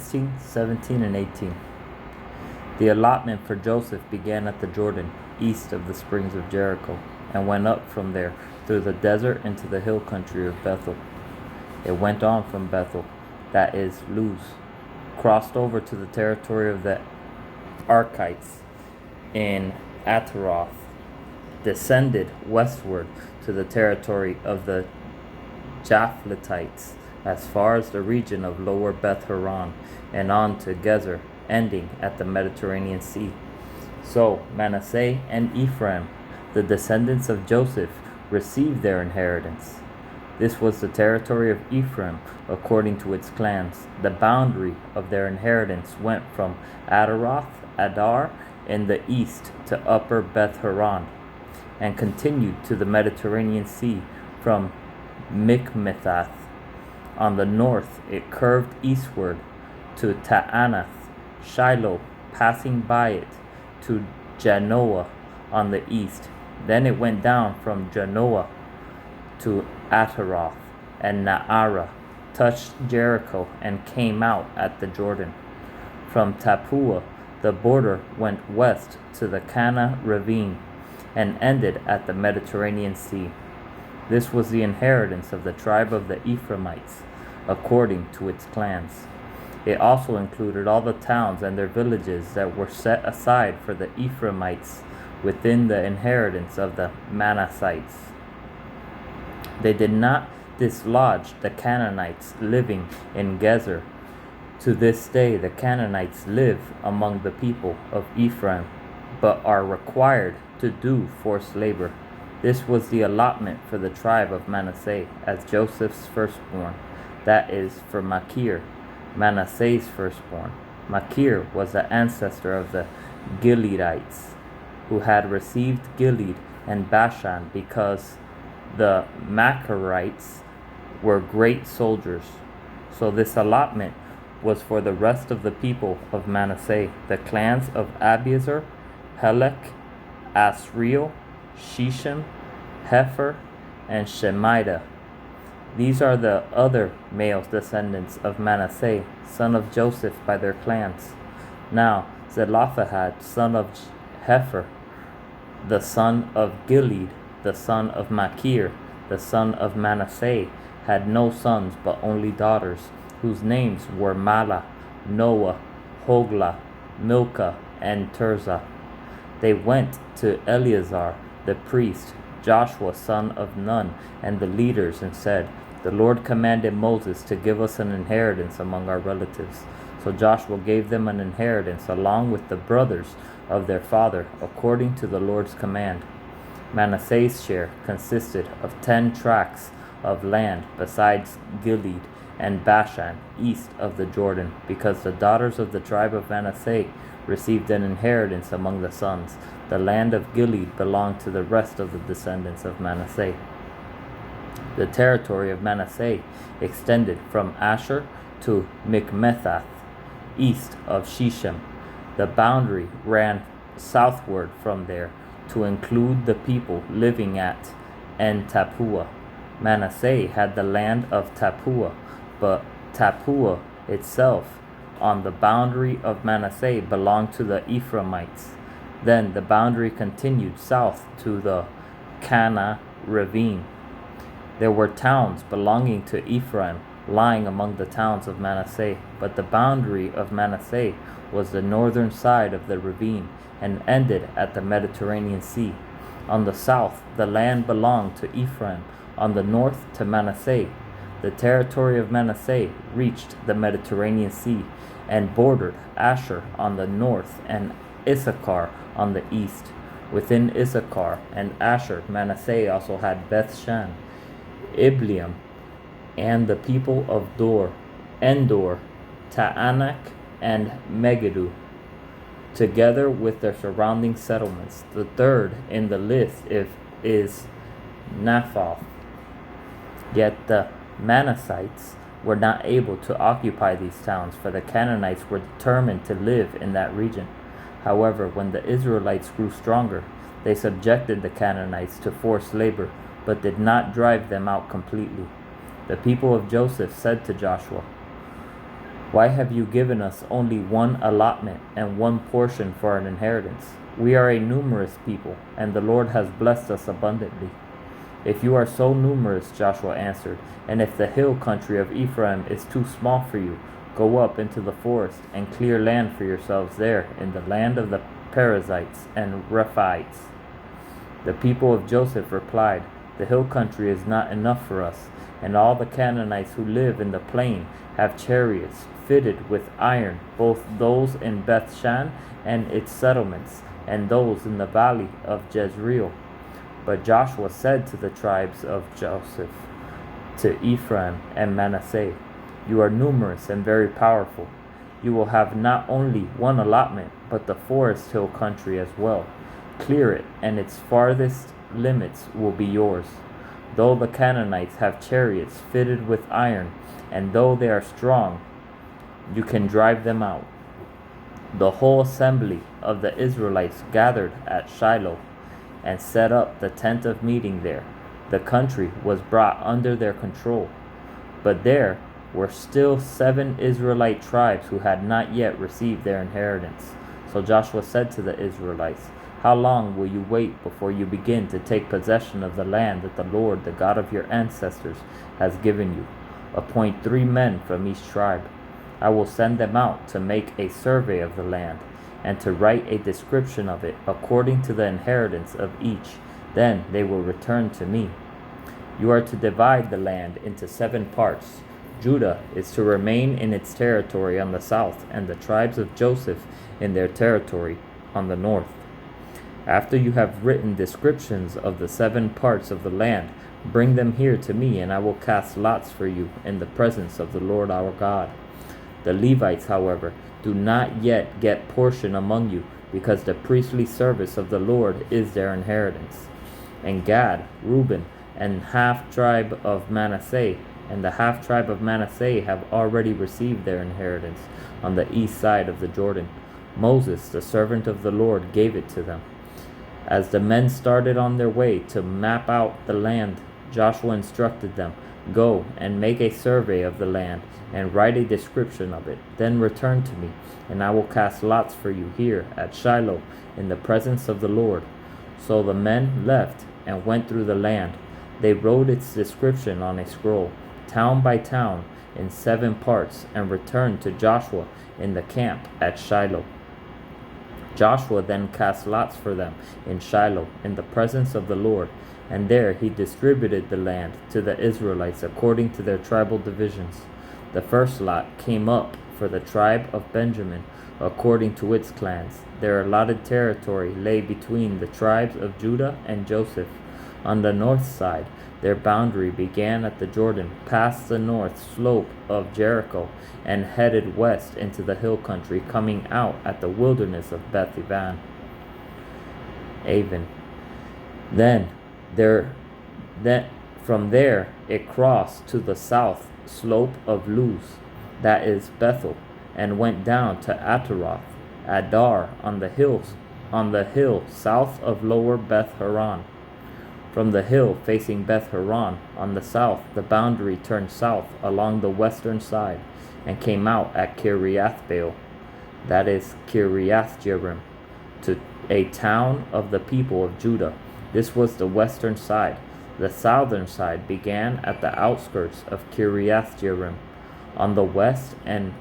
16, 17, and 18. The allotment for Joseph began at the Jordan, east of the springs of Jericho, and went up from there through the desert into the hill country of Bethel. It went on from Bethel, that is, Luz, crossed over to the territory of the Archites in Ataroth, descended westward to the territory of the Japhletites as far as the region of Lower Beth Horon, and on to Gezer, ending at the Mediterranean Sea. So Manasseh and Ephraim, the descendants of Joseph, received their inheritance. This was the territory of Ephraim according to its clans. The boundary of their inheritance went from Adaroth, Adar, in the east to Upper Beth Horon, and continued to the Mediterranean Sea from Mikmethath. On the north it curved eastward to Taanath, Shiloh, passing by it to Janoah on the east. Then it went down from Janoah to Ataroth and Naarah, touched Jericho, and came out at the Jordan. From Tappuah the border went west to the Kana ravine and ended at the Mediterranean Sea. This was the inheritance of the tribe of the Ephraimites, according to its clans. It also included all the towns and their villages that were set aside for the Ephraimites within the inheritance of the Manassites. They did not dislodge the Canaanites living in Gezer. To this day the Canaanites live among the people of Ephraim, but are required to do forced labor. This was the allotment for the tribe of Manasseh as Joseph's firstborn, that is, for Machir, Manasseh's firstborn. Machir was the ancestor of the Gileadites, who had received Gilead and Bashan because the Machirites were great soldiers. So this allotment was for the rest of the people of Manasseh, the clans of Abiezer, Helek, Asriel, Shechem, Hepher, and Shemida. These are the other male descendants of Manasseh, son of Joseph, by their clans. Now Zelophehad, son of Hepher, the son of Gilead, the son of Machir, the son of Manasseh, had no sons but only daughters, whose names were Mahlah, Noah, Hoglah, Milcah, and Tirzah. They went to Eleazar the priest, Joshua son of Nun, and the leaders, and said, "The Lord commanded Moses to give us an inheritance among our relatives." So Joshua gave them an inheritance along with the brothers of their father, according to the Lord's command. Manasseh's share consisted of 10 tracts of land besides Gilead and Bashan east of the Jordan, because the daughters of the tribe of Manasseh received an inheritance among the sons. The land of Gilead belonged to the rest of the descendants of Manasseh. The territory of Manasseh extended from Asher to Mikmethath, east of Shechem. The boundary ran southward from there to include the people living at En Tappuah. Manasseh had the land of Tappuah, but Tappuah itself on the boundary of Manasseh belonged to the Ephraimites. Then the boundary continued south to the Kana ravine. There were towns belonging to Ephraim lying among the towns of Manasseh, but the boundary of Manasseh was the northern side of the ravine and ended at the Mediterranean Sea. On the south the land belonged to Ephraim, on the north to Manasseh. The territory of Manasseh reached the Mediterranean Sea and bordered Asher on the north and Issachar on the east. Within Issachar and Asher, Manasseh also had Bethshan, Ibleam, and the people of Dor, Endor, Taanach, and Megiddo, together with their surrounding settlements. The third in the list is Naphtali. Yet the Manassites were not able to occupy these towns, for the Canaanites were determined to live in that region. However, when the Israelites grew stronger, they subjected the Canaanites to forced labor, but did not drive them out completely. The people of Joseph said to Joshua, Why have you given us only one allotment and one portion for an inheritance? We are a numerous people, and the Lord has blessed us abundantly. If you are so numerous, Joshua answered, and if the hill country of Ephraim is too small for you, go up into the forest and clear land for yourselves there in the land of the Perizzites and Rephaites. The people of Joseph replied, the hill country is not enough for us, and all the Canaanites who live in the plain have chariots fitted with iron, both those in Bethshan and its settlements, and those in the valley of Jezreel. But Joshua said to the tribes of Joseph, to Ephraim and Manasseh, you are numerous and very powerful. You will have not only one allotment, but the forest hill country as well. Clear it, and its farthest limits will be yours. Though the Canaanites have chariots fitted with iron, and though they are strong, you can drive them out. The whole assembly of the Israelites gathered at Shiloh and set up the tent of meeting there. The country was brought under their control. But there were still 7 Israelite tribes who had not yet received their inheritance. So Joshua said to the Israelites, how long will you wait before you begin to take possession of the land that the Lord, the God of your ancestors, has given you? Appoint 3 men from each tribe. I will send them out to make a survey of the land, and to write a description of it according to the inheritance of each. Then they will return to me. You are to divide the land into 7 parts. Judah is to remain in its territory on the south, and the tribes of Joseph in their territory on the north. After you have written descriptions of the 7 parts of the land, bring them here to me, and I will cast lots for you in the presence of the Lord our God. The Levites, however, do not yet get portion among you, because the priestly service of the Lord is their inheritance. And Gad, Reuben, and half-tribe of Manasseh, and the half-tribe of Manasseh have already received their inheritance on the east side of the Jordan. Moses, the servant of the Lord, gave it to them. As the men started on their way to map out the land, Joshua instructed them, go and make a survey of the land, and write a description of it. Then return to me, and I will cast lots for you here at Shiloh in the presence of the Lord. So the men left and went through the land. They wrote its description on a scroll, town by town, in 7 parts, and returned to Joshua in the camp at Shiloh. Joshua then cast lots for them in Shiloh in the presence of the Lord, and there he distributed the land to the Israelites according to their tribal divisions. The first lot came up for the tribe of Benjamin according to its clans. Their allotted territory lay between the tribes of Judah and Joseph. On the north side, their boundary began at the Jordan, past the north slope of Jericho, and headed west into the hill country, coming out at the wilderness of Beth-Aven. From there it crossed to the south slope of Luz, that is Bethel, and went down to Ataroth, Adar, on the hill south of lower Beth Horon. From the hill facing Beth Horon on the south, the boundary turned south along the western side, and came out at Kiriath-baal, that is Kiriath-jearim, to a town of the people of Judah. This was the western side. The southern side began at the outskirts of Kiriath-jearim on the west, and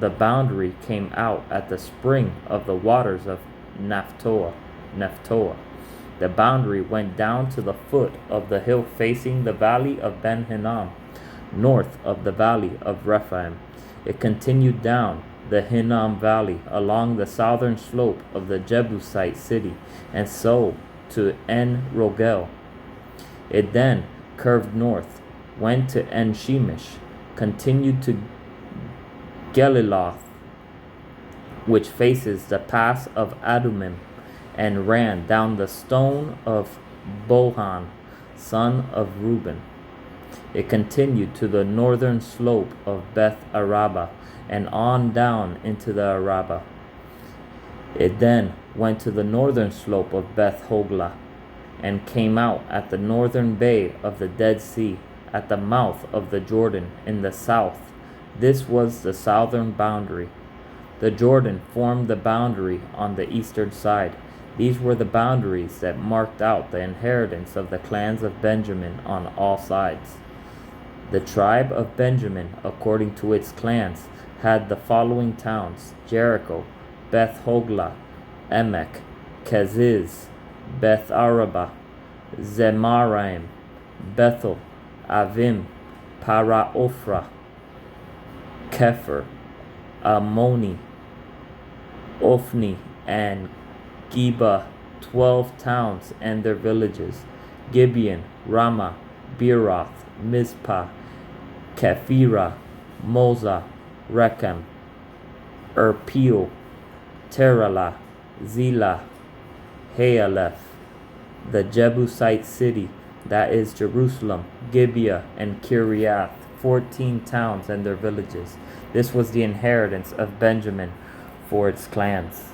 the boundary came out at the spring of the waters of Nephtoah. The boundary went down to the foot of the hill facing the valley of Ben-Hinnom, north of the valley of Rephaim. It continued down the Hinnom Valley along the southern slope of the Jebusite city, and so to En-Rogel. It then curved north, went to En-Shemesh, continued to Geliloth, which faces the pass of Adumim, and ran down the stone of Bohan, son of Reuben. It continued to the northern slope of Beth Araba, and on down into the Araba. It then went to the northern slope of Beth Hoglah, and came out at the northern bay of the Dead Sea, at the mouth of the Jordan in the south, This was the southern boundary. The Jordan formed the boundary on the eastern side. These were the boundaries that marked out the inheritance of the clans of Benjamin on all sides. The tribe of Benjamin, according to its clans, had the following towns: Jericho, Beth Hoglah, Emek, Keziz, Beth Araba, Zemaraim, Bethel, Avim, Paraophra, Kepher, Ammoni, Ophni, and Geba, 12 towns and their villages: Gibeon, Ramah, Beeroth, Mizpah, Kephirah, Moza, Rechem, Erpeel, Teralah, Zelah, Haaleph, the Jebusite city, that is Jerusalem, Gibeah, and Kiriath, 14 towns and their villages. This was the inheritance of Benjamin for its clans.